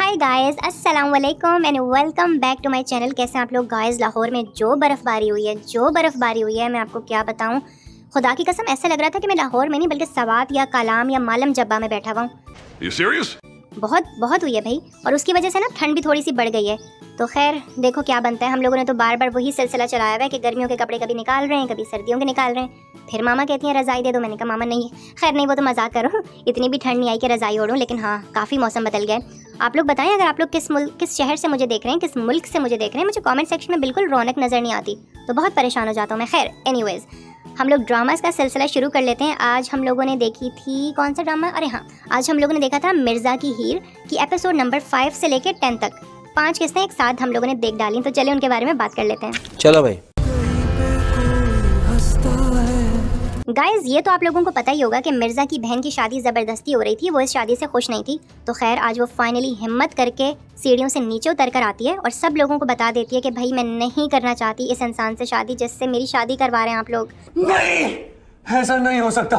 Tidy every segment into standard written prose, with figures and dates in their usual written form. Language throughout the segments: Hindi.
हाय गाइस, अस्सलाम वालेकुम and welcome back to my channel. कैसे हैं आप लोग गाइस? लाहौर में जो बर्फ़बारी हुई है मैं आपको क्या बताऊं। खुदा की कसम ऐसा लग रहा था कि मैं लाहौर में नहीं बल्कि सवात या कालाम या मालम जब्बा में बैठा हुआ हूँ। बहुत बहुत हुई है भाई, और उसकी वजह से ना ठंड भी थोड़ी सी बढ़ गई है। तो खैर देखो क्या बनता है। हम लोगों ने तो बार बार वही सिलसिला चलाया हुआ है कि गर्मियों के कपड़े कभी निकाल रहे हैं, कभी सर्दियों के निकाल रहे हैं। फिर मामा कहती हैं रज़ाई दे दो। मैंने कहा मामा नहीं, खैर नहीं, वो तो मजाक करो, इतनी भी ठंड नहीं आई कि रज़ाई ओढ़ूं। लेकिन हाँ, काफ़ी मौसम बदल गए। आप लोग बताएं, अगर आप लोग किस शहर से मुझे देख रहे हैं, किस मुल्क से मुझे देख रहे हैं। मुझे कमेंट सेक्शन में बिल्कुल रौनक नज़र नहीं आती, तो बहुत परेशान हो जाता हूँ मैं। खैर एनीवेज़, हम लोग ड्रामास का सिलसिला शुरू कर लेते हैं। आज हम लोगों ने देखी थी कौन सा ड्रामा? अरे हाँ, आज हम लोगों ने देखा था मिर्ज़ा की हीर की एपिसोड नंबर 5 से लेकर 10 तक। 5 किस्तें एक साथ हम लोगों ने देख डाली, तो चलिए उनके बारे में बात कर लेते हैं। चलो भाई। गाइज, ये तो आप लोगों को पता ही होगा कि मिर्ज़ा की बहन की शादी ज़बरदस्ती हो रही थी। वो इस शादी से खुश नहीं थी। तो खैर आज वो फाइनली हिम्मत करके सीढ़ियों से नीचे उतर कर आती है और सब लोगों को बता देती है कि भाई मैं नहीं करना चाहती इस इंसान से शादी जिससे मेरी शादी करवा रहे हैं आप लोग। नहीं, ऐसा नहीं हो सकता।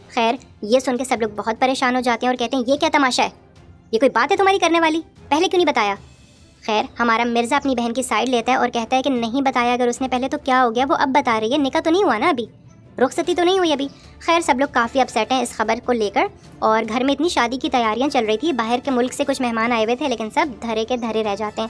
खैर ये सुन के सब लोग बहुत परेशान हो जाते हैं और कहते हैं ये क्या तमाशा है, ये कोई बात है तुम्हारी करने वाली, पहले क्यों नहीं बताया। खैर हमारा मिर्ज़ा अपनी बहन की साइड लेता है और कहता है कि नहीं बताया अगर उसने पहले तो क्या हो गया, वो अब बता रही है, निकाह तो नहीं हुआ ना, अभी रुखसती तो नहीं हुई अभी। खैर सब लोग काफ़ी अपसेट हैं इस खबर को लेकर, और घर में इतनी शादी की तैयारियां चल रही थी। बाहर के मुल्क से कुछ मेहमान आए हुए थे, लेकिन सब धरे के धरे रह जाते हैं।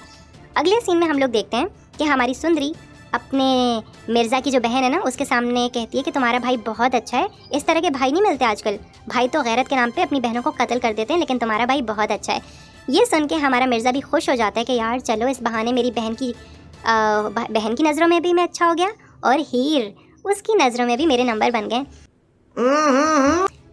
अगले सीन में हम लोग देखते हैं कि हमारी सुंदरी अपने मिर्ज़ा की जो बहन है ना, उसके सामने कहती है कि तुम्हारा भाई बहुत अच्छा है, इस तरह के भाई नहीं मिलते आजकल। भाई तो गैरत के नाम पे अपनी बहनों को कत्ल कर देते हैं, लेकिन तुम्हारा भाई बहुत अच्छा है। ये सुन के हमारा मिर्ज़ा भी खुश हो जाता है कि यार चलो इस बहाने मेरी बहन की नज़रों में भी मैं अच्छा हो गया, और हीर उसकी नज़रों में भी मेरे नंबर बन गए।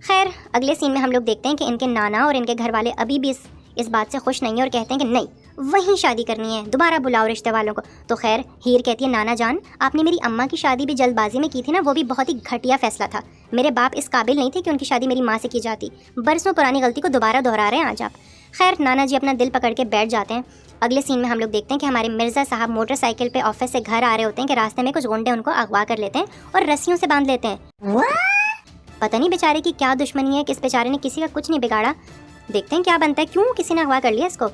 खैर अगले सीन में हम लोग देखते हैं कि इनके नाना और इनके घर वाले अभी भी इस बात से खुश नहीं है और कहते हैं कि नहीं, वहीं शादी करनी है, दोबारा बुलाओ रिश्ते वालों को। तो खैर हीर कहती है नाना जान, आपने मेरी अम्मा की शादी भी जल्दबाजी में की थी ना, वो भी बहुत ही घटिया फैसला था। मेरे बाप इस काबिल नहीं थे कि उनकी शादी मेरी माँ से की जाती। बरसों पुरानी गलती को दोबारा दोहरा रहे हैं आज आप। खैर नाना जी अपना दिल पकड़ के बैठ जाते हैं। अगले सीन में हम लोग देखते हैं कि हमारे मिर्ज़ा साहब मोटरसाइकिल पे ऑफिस से घर आ रहे होते हैं कि रास्ते में कुछ गुंडे उनको अगवा कर लेते हैं और रस्सियों से बांध लेते हैं। पता नहीं बेचारे की क्या दुश्मनी है, किस बेचारे ने किसी का कुछ नहीं बिगाड़ा। देखते हैं क्या बनता है, क्यों किसी ने अगवा कर लिया इसको।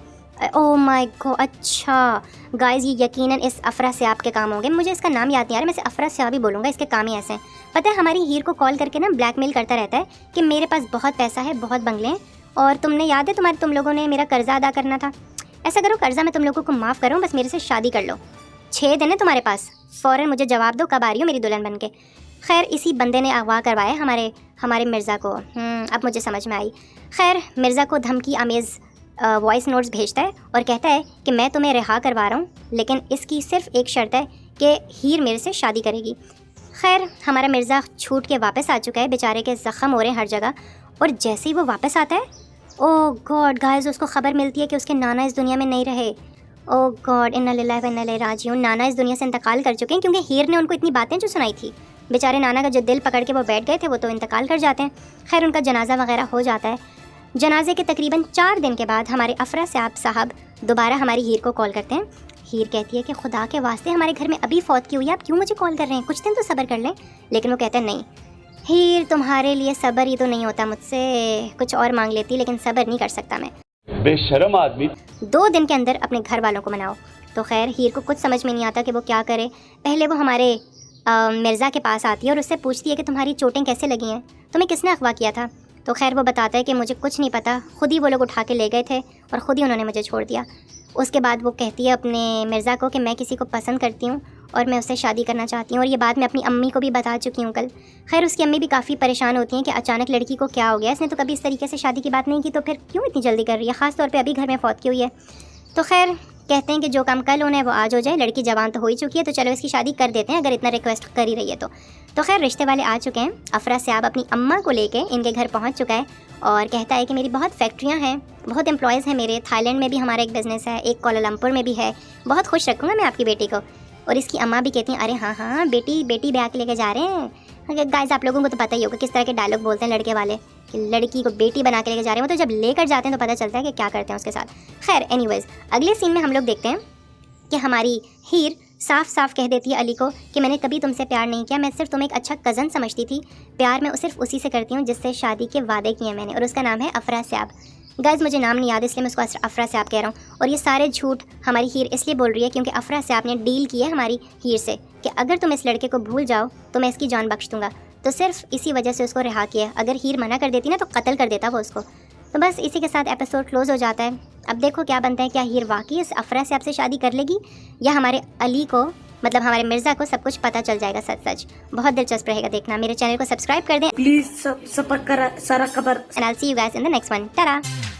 ओह माय गॉड, अच्छा गाइस ये यकीनन इस अफरा सियाब के काम होंगे। मुझे इसका नाम याद नहीं आ रहा, मैं इसे अफरा सियाब ही बोलूँगा, इसके काम ही ऐसे हैं। पता है हमारी हीर को कॉल करके ना ब्लैकमेल करता रहता है कि मेरे पास बहुत पैसा है, बहुत बंगले हैं, और तुमने याद है तुम लोगों ने मेरा कर्जा अदा करना था, ऐसा करो कर्जा मैं तुम लोगों को माफ़ करूँ, बस मेरे से शादी कर लो। 6 दिन है तुम्हारे पास, फ़ौरन मुझे जवाब दो कब आ रही हो मेरी दुल्हन बन के। खैर इसी बंदे ने अगवा करवाया हमारे मिर्ज़ा को। अब मुझे समझ में आई। खैर मिर्ज़ा को धमकी आमेज़ वॉइस नोट्स भेजता है और कहता है कि मैं तुम्हें रिहा करवा रहा हूँ, लेकिन इसकी सिर्फ एक शर्त है कि हीर मेरे से शादी करेगी। खैर हमारा मिर्ज़ा छूट के वापस आ चुका है, बेचारे के ज़ख्म हो रहे हैं हर जगह। और जैसे ही वो वापस आता है, ओह गॉड गाइस, उसको खबर मिलती है कि उसके नाना इस दुनिया में नहीं रहे। ओह गॉड, इन्ना लिल्लाहि व इन्ना इलैहि राजिऊन। नाना इस दुनिया से इंतकाल कर चुके हैं, क्योंकि हीर ने उनको इतनी बातें जो सुनाई थी। बेचारे नाना का जो दिल पकड़ के वो बैठ गए थे, वो तो इंतकाल कर जाते हैं। खैर उनका जनाजा वगैरह हो जाता है। जनाजे के तकरीबन 4 दिन के बाद हमारे अफरा साहब दोबारा हमारी हीर को कॉल करते हैं। हीर कहती है कि खुदा के वास्ते हमारे घर में अभी फौत की हुई है, आप क्यों मुझे कॉल कर रहे हैं, कुछ दिन तो सब्र कर लें। लेकिन वो कहते हैं नहीं हीर, तुम्हारे लिए सब्र ही तो नहीं होता, मुझसे कुछ और मांग लेती, लेकिन सब्र नहीं कर सकता मैं। बेशर्म आदमी। 2 दिन के अंदर अपने घर वालों को मनाओ। तो खैर हीर को कुछ समझ में नहीं आता कि वो क्या करे। पहले वो हमारे मिर्ज़ा के पास आती है और उससे पूछती है कि तुम्हारी चोटें कैसे लगी हैं, तुम्हें किसने अगवा किया था। तो खैर वो बताता है कि मुझे कुछ नहीं पता, खुद ही वो लोग उठा के ले गए थे और ख़ुद ही उन्होंने मुझे छोड़ दिया। उसके बाद वो कहती है अपने मिर्ज़ा को कि मैं किसी को पसंद करती हूँ और मैं उससे शादी करना चाहती हूँ, और ये बात मैं अपनी अम्मी को भी बता चुकी हूँ कल। खैर उसकी अम्मी भी काफ़ी परेशान होती हैं कि अचानक लड़की को क्या हो गया, इसने तो कभी इस तरीके से शादी की बात नहीं की, तो फिर क्यों इतनी जल्दी कर रही है, ख़ास तौर पे अभी घर में फौत की हुई है। तो खैर कहते हैं कि जो काम कल होना है वो आज हो जाए, लड़की जवान तो हो ही चुकी है, तो चलो इसकी शादी कर देते हैं अगर इतना रिक्वेस्ट कर ही रही है तो खैर रिश्ते वाले आ चुके हैं। अफरा सियाब अपनी अम्मा को लेके इनके घर पहुंच चुका है और कहता है कि मेरी बहुत फैक्ट्रियां हैं, बहुत एम्प्लॉयज़ हैं मेरे, थाईलैंड में भी हमारा एक बिज़नेस है, एक कोलालमपुर में भी है, बहुत खुश रखूँगा मैं आपकी बेटी को। और इसकी अम्मा भी कहती हैं अरे हाँ बेटी ब्याह के लेके जा रहे हैं। गाइस आप लोगों को तो पता ही होगा किस तरह के डायलॉग बोलते हैं लड़के वाले कि लड़की को बेटी बना के लेके जा रहे हैं, वो तो जब लेकर जाते हैं तो पता चलता है कि क्या करते हैं उसके साथ। खैर एनीवेज़ अगले सीन में हम लोग देखते हैं कि हमारी हीर साफ साफ कह देती है अली को कि मैंने कभी तुमसे प्यार नहीं किया, मैं सिर्फ तुम्हें एक अच्छा कज़न समझती थी, प्यार मैं सिर्फ उसी से करती हूँ जिससे शादी के वादे किए मैंने, और उसका नाम है अफरा सियाब। गाइज मुझे नाम नहीं याद इसलिए मैं उसको अफरा से आप कह रहा हूँ। और ये सारे झूठ हमारी हीर इसलिए बोल रही है क्योंकि अफरा से आपने डील की है हमारी हीर से कि अगर तुम इस लड़के को भूल जाओ तो मैं इसकी जान बख्श दूंगा। तो सिर्फ इसी वजह से उसको रिहा किया। अगर हीर मना कर देती ना तो कत्ल कर देता वो उसको। तो बस इसी के साथ एपिसोड क्लोज हो जाता है। अब देखो क्या बनता है, क्या हीर वाकई इस अफरा से आपसे शादी कर लेगी या हमारे अली को मतलब हमारे मिर्ज़ा को सब कुछ पता चल जाएगा सच सच। बहुत दिलचस्प रहेगा देखना। मेरे चैनल को सब्सक्राइब कर दें प्लीज सब करा सारा खबर and I'll see you guys in the next one. Ta-da!